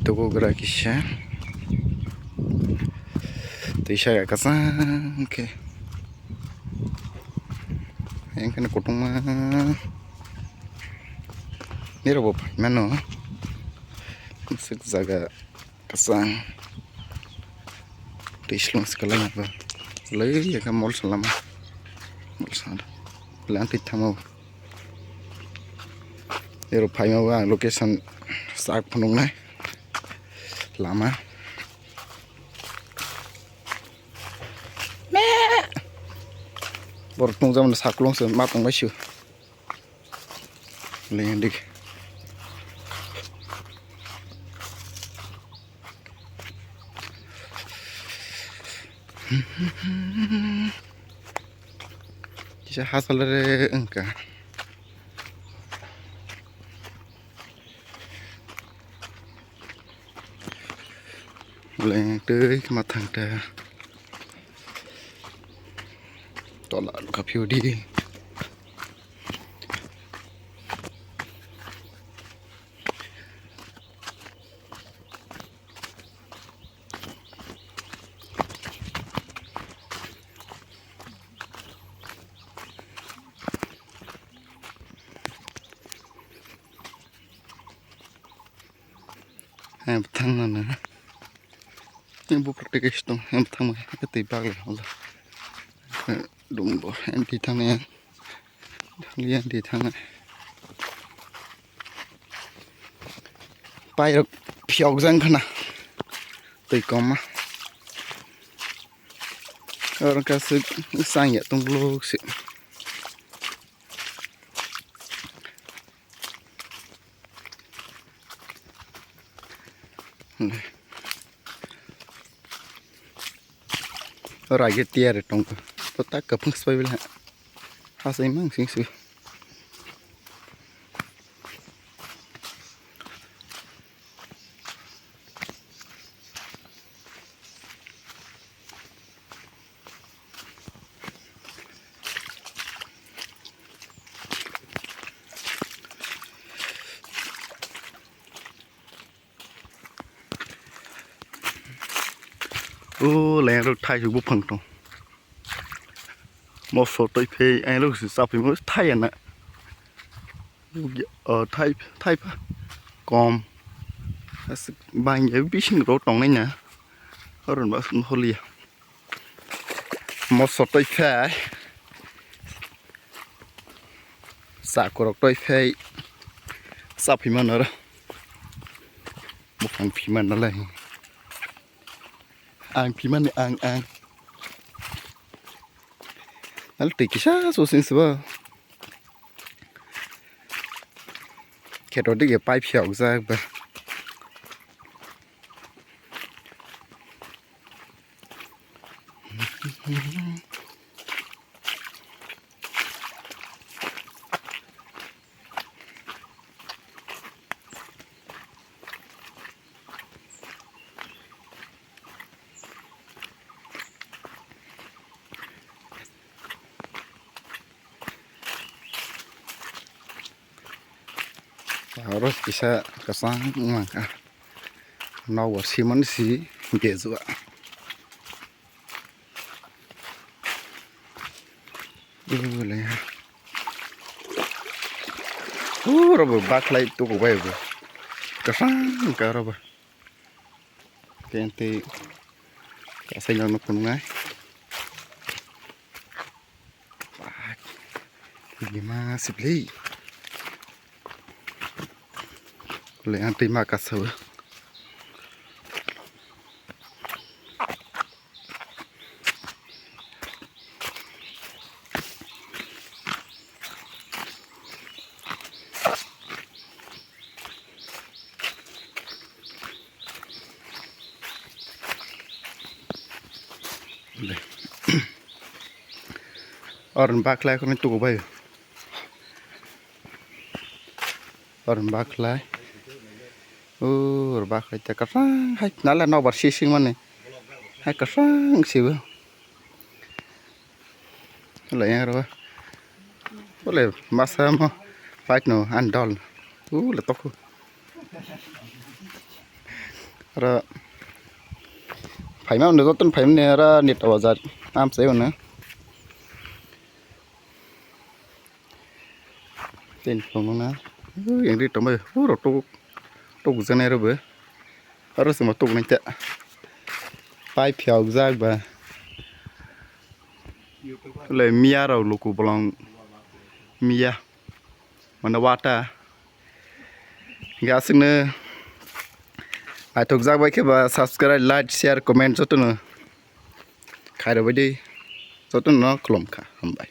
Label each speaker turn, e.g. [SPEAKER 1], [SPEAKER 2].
[SPEAKER 1] tokuk kisah. Tisha kwchang. Okay. Yang kena potong mah. Ni robot mana? Masuk jaga kwchang. Tishlong sekali apa? Lagi ya kan mall selama. Mall sana. Lantai tamu. Ni robot mau location sak penung nai. Lama. Bortung zaman saklong se matang masih. Lendik. Kisah hasil dari engkau. Lên tới cái mặt thằng ta tỏ lại cà phiêu đi em thằng nào nữa em buộc được cái stone em thằng này cái tay bạc là đúng rồi em đi thằng này liên đi thằng này bay được phiêu răng khăn à tay con mà ở cái sự sang nhẹ tung lô sự rồi cái tia rồi trong tôi tắt cặp phăng xoay lại ha xây mang xíu xíu lẽ rồi thay chụp bút phẳng trong một số tôi phê anh lúc sự sao phải mới thay anh ạ thay còn bài nhớ biết sinh rốt trong này nhá ở rồi bảo không hồi một số tôi phê xả của tôi phê sao phải mà nữa một phần phim mà nó lại ang piman ni ang al tikisha so sensiba kero dige pai phiao za ba harus bisa kesang maka nawar siman si gezu boleh roba backlight tu ko bayo kesang ka roba kente kasanya no kunungai gimana sih beli lấy ăn tây ma cà sấu orang baklai kau ni tu kau orang baklai bác ấy ta cắt răng hay nó là nó bật xì xì mà này hay cắt răng xíu lấy nghe rồi có lẽ masa mà phải nó ăn đòn là tóc ra phải mà nó tuần phải nè ra nhiệt ở giật am sấy nữa tên phòng nó yang đi trong bờ rồi tụ ra này rồi bữa ở sự mà tụ này chợ pai phiêu ra bờเลยเมียเราลูกกูบลองเมียมันว่าตากาสิเนไอ้ทุกจากไว้แค่ว่า subscribe like share comment จดตัวเนอะใครเราไว้ดีจดตัวเนอะกลุ่มค่ะทำไป